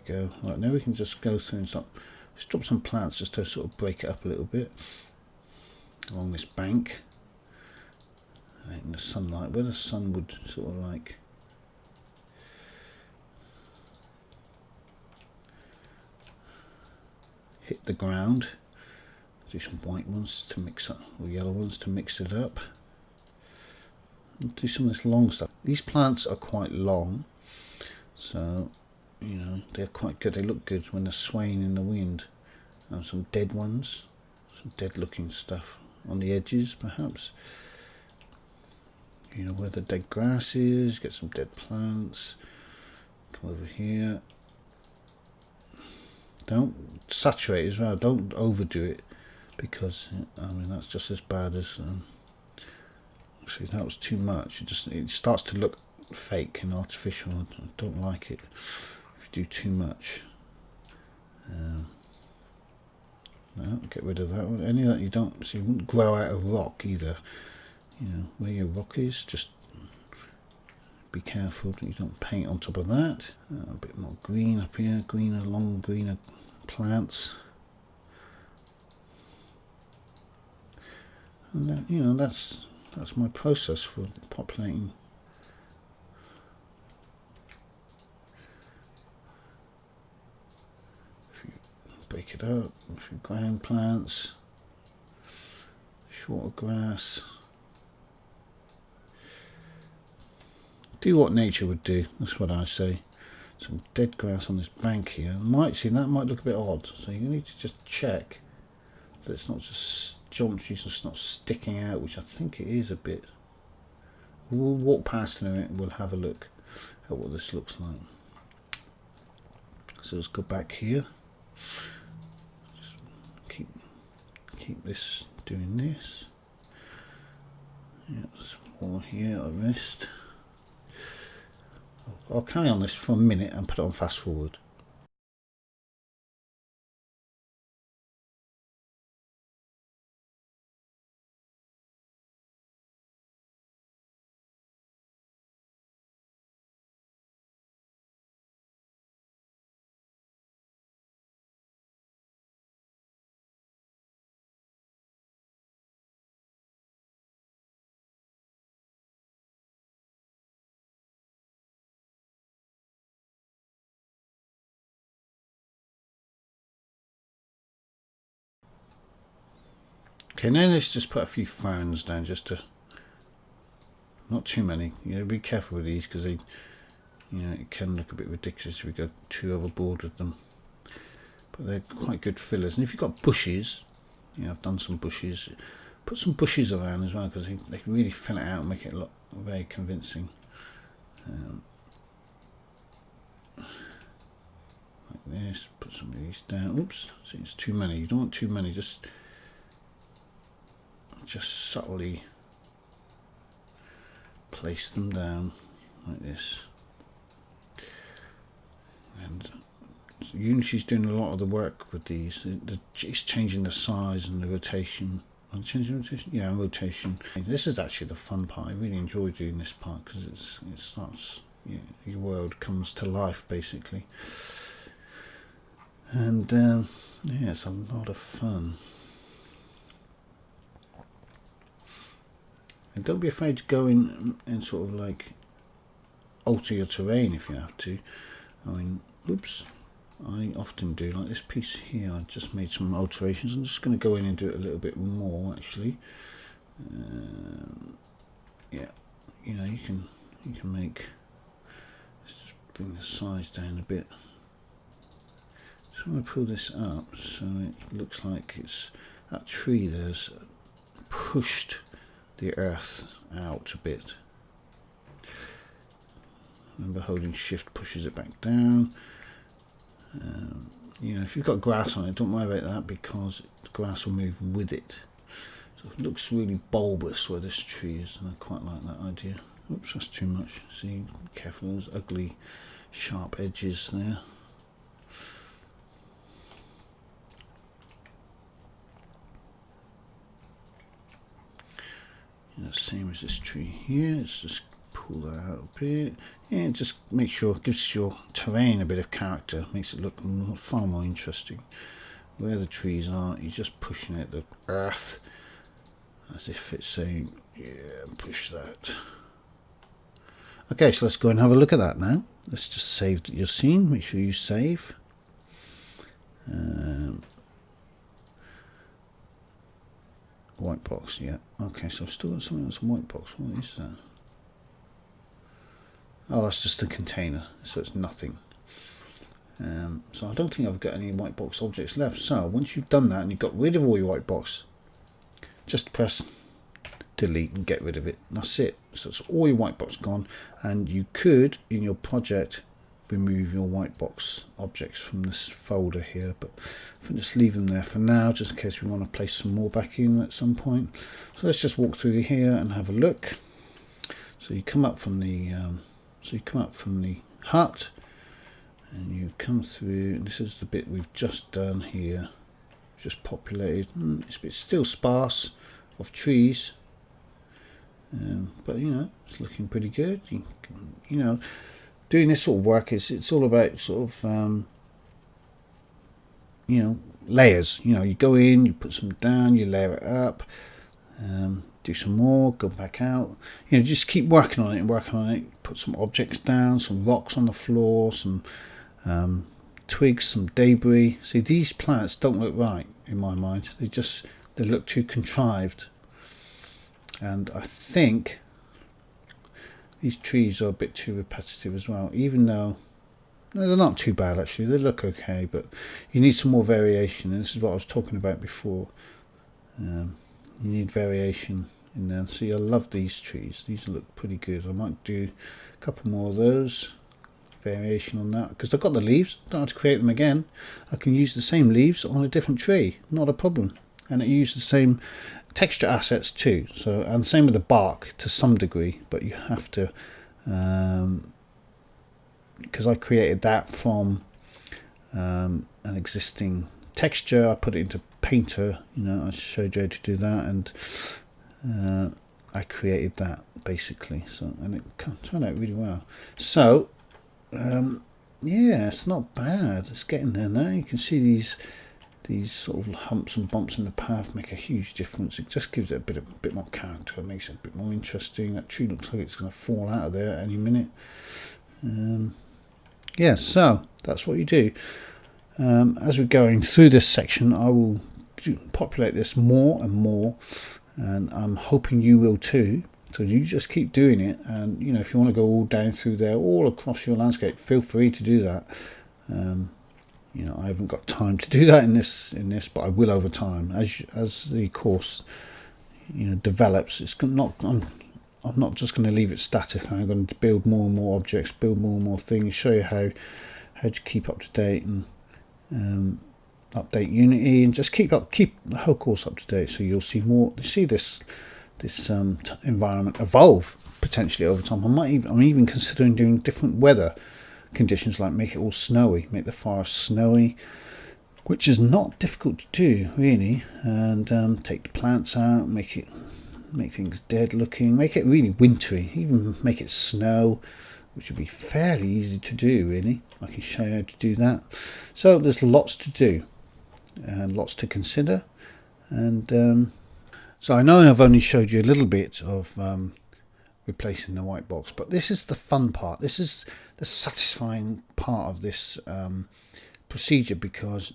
we go. Right, now we can just go through and start. Let's drop some plants just to sort of break it up a little bit along this bank. In the sunlight, where the sun would sort of like hit the ground. Do some white ones to mix up, or yellow ones to mix it up. And do some of this long stuff. These plants are quite long, so you know they're quite good. They look good when they're swaying in the wind. And some dead ones, some dead looking stuff on the edges perhaps. You know where the dead grass is, get some dead plants. Come over here. Don't saturate as well, don't overdo it, because I mean that's just as bad as actually that was too much. It starts to look fake and artificial. I don't like it if you do too much. No, get rid of that one. Any of that you don't see, so you wouldn't grow out of rock either. You know, where your rock is, just be careful that you don't paint on top of that. A bit more green up here, greener, long greener plants. And then, you know, that's my process for populating. If you break it up, a few ground plants, shorter grass. Do what nature would do, that's what I say. Some dead grass on this bank here. That might look a bit odd, so you need to just check that it's not just geometry's just not sticking out, which I think it is a bit. We'll walk past in a minute and we'll have a look at what this looks like. So let's go back here. Just keep this doing this. Yeah, some more here I missed. I'll carry on this for a minute and put it on fast forward. Okay, now let's just put a few ferns down, just to, not too many. You know, be careful with these because they, you know, it can look a bit ridiculous if we go too overboard with them. But they're quite good fillers. And if you've got bushes, you know, I've done some bushes. Put some bushes around as well because they can really fill it out and make it look very convincing. Like this. Put some of these down. Oops, see, it's too many. You don't want too many. Just subtly place them down like this. And Unity's doing a lot of the work with these. It's changing the size and the rotation. Changing rotation? Yeah, rotation. This is actually the fun part. I really enjoy doing this part because it starts, you know, your world comes to life basically. And yeah, it's a lot of fun. And don't be afraid to go in and sort of like alter your terrain if you have to. I mean, oops, I often do. Like this piece here, I just made some alterations. I'm just going to go in and do it a little bit more actually. Yeah, you know, you can make. Let's just bring the size down a bit. Just want to pull this up so it looks like it's that tree there's pushed the earth out a bit. Remember, holding shift pushes it back down. You know, if you've got grass on it, don't worry about that because the grass will move with it. So it looks really bulbous where this tree is, and I quite like that idea. Oops, that's too much. See, be careful of those ugly sharp edges there. You know, same as this tree here, it's just pull that out a bit. Yeah, just make sure it gives your terrain a bit of character, makes it look far more interesting. Where the trees are, you're just pushing at the earth as if it's saying, yeah, push that. Okay, so let's go and have a look at that now. Let's just save your scene, make sure you save. White box, yeah. Okay, so I've still got something else in white box. What is that? Oh, that's just a container, so it's nothing. So I don't think I've got any white box objects left. So once you've done that and you've got rid of all your white box, just press delete and get rid of it. That's it. So it's all your white box gone, and you could in your project remove your white box objects from this folder here, but I'll just leave them there for now, just in case we want to place some more back in at some point. So let's just walk through here and have a look. So you come up from the hut, and you come through. This is the bit we've just done here, just populated. It's still sparse of trees, but you know, it's looking pretty good. You know, doing this sort of work it's all about sort of you know, layers. You know, you go in, you put some down, you layer it up, do some more, go back out. You know, just keep working on it and working on it. Put some objects down, some rocks on the floor, some twigs, some debris. See, these plants don't look right in my mind. They look too contrived, and I think these trees are a bit too repetitive as well, even though no, they're not too bad actually. They look okay, but you need some more variation, and this is what I was talking about before. You need variation in there. See, I love these trees. These look pretty good. I might do a couple more of those. Variation on that, because I've got the leaves. Don't have to create them again. I can use the same leaves on a different tree, not a problem. And it uses the same texture assets too. So, and same with the bark to some degree, but you have to, because I created that from an existing texture. I put it into Painter. You know, I showed you how to do that, and I created that basically. So, and it turned out really well. So. Yeah, it's not bad. It's getting there now. You can see these sort of humps and bumps in the path make a huge difference. It just gives it a bit more character. It makes it a bit more interesting. That tree looks like it's going to fall out of there any minute. Yeah, so that's what you do. As we're going through this section, I will populate this more and more, and I'm hoping you will too. So you just keep doing it, and you know, if you want to go all down through there, all across your landscape, feel free to do that. You know, I haven't got time to do that in this, but I will over time as the course, you know, develops. It's not. I'm not just going to leave it static. I'm going to build more and more objects, build more and more things, show you how to keep up to date and update Unity, and just keep the whole course up to date. So you'll see more. You see this environment evolve potentially over time. I'm even considering doing different weather conditions, like make it all snowy, make the forest snowy, which is not difficult to do really, and take the plants out, make things dead looking, make it really wintry, even make it snow, which would be fairly easy to do really. I can show you how to do that. So there's lots to do and lots to consider, and so I know I've only showed you a little bit of replacing the white box, but this is the fun part. This is the satisfying part of this procedure, because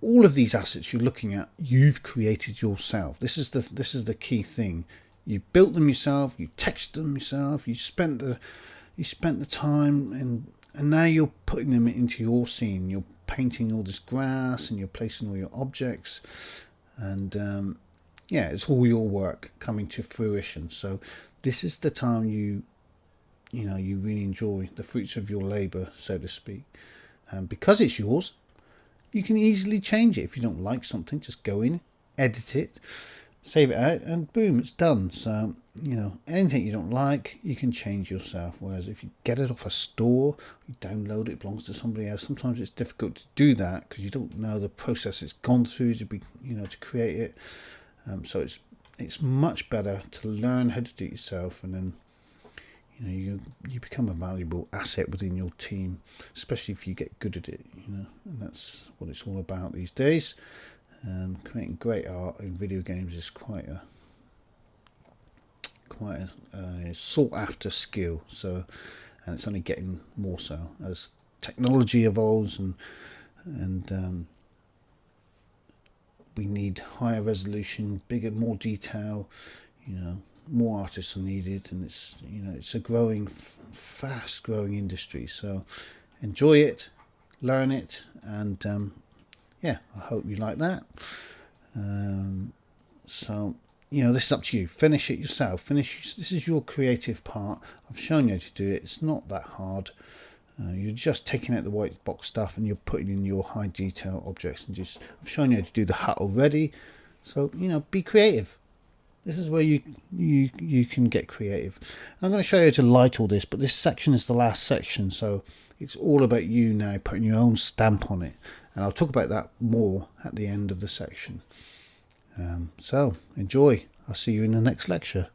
all of these assets you're looking at, you've created yourself. This is the key thing. You built them yourself. You textured them yourself. You spent the time, and now you're putting them into your scene. You're painting all this grass, and you're placing all your objects, and yeah, it's all your work coming to fruition. So this is the time you really enjoy the fruits of your labor, so to speak. And because it's yours, you can easily change it. If you don't like something, just go in, edit it, save it out, and boom, it's done. So, you know, anything you don't like, you can change yourself. Whereas if you get it off a store, you download it, belongs to somebody else, sometimes it's difficult to do that because you don't know the process it's gone through to create it. So it's much better to learn how to do it yourself, and then you become a valuable asset within your team, especially if you get good at it. And that's what it's all about these days. Creating great art in video games is quite a sought after skill. So, and it's only getting more so as technology evolves, and we need higher resolution, bigger, more detail. More artists are needed, and it's a growing, fast growing industry. So enjoy it, learn it, and I hope you like that. So this is up to you. Finish it yourself. This is your creative part. I've shown you how to do it. It's not that hard. You're just taking out the white box stuff and you're putting in your high detail objects, and I've shown you how to do the hut already. So be creative. This is where you can get creative. I'm going to show you how to light all this, but this section is the last section, so it's all about you now putting your own stamp on it, and I'll talk about that more at the end of the section. So enjoy. I'll see you in the next lecture.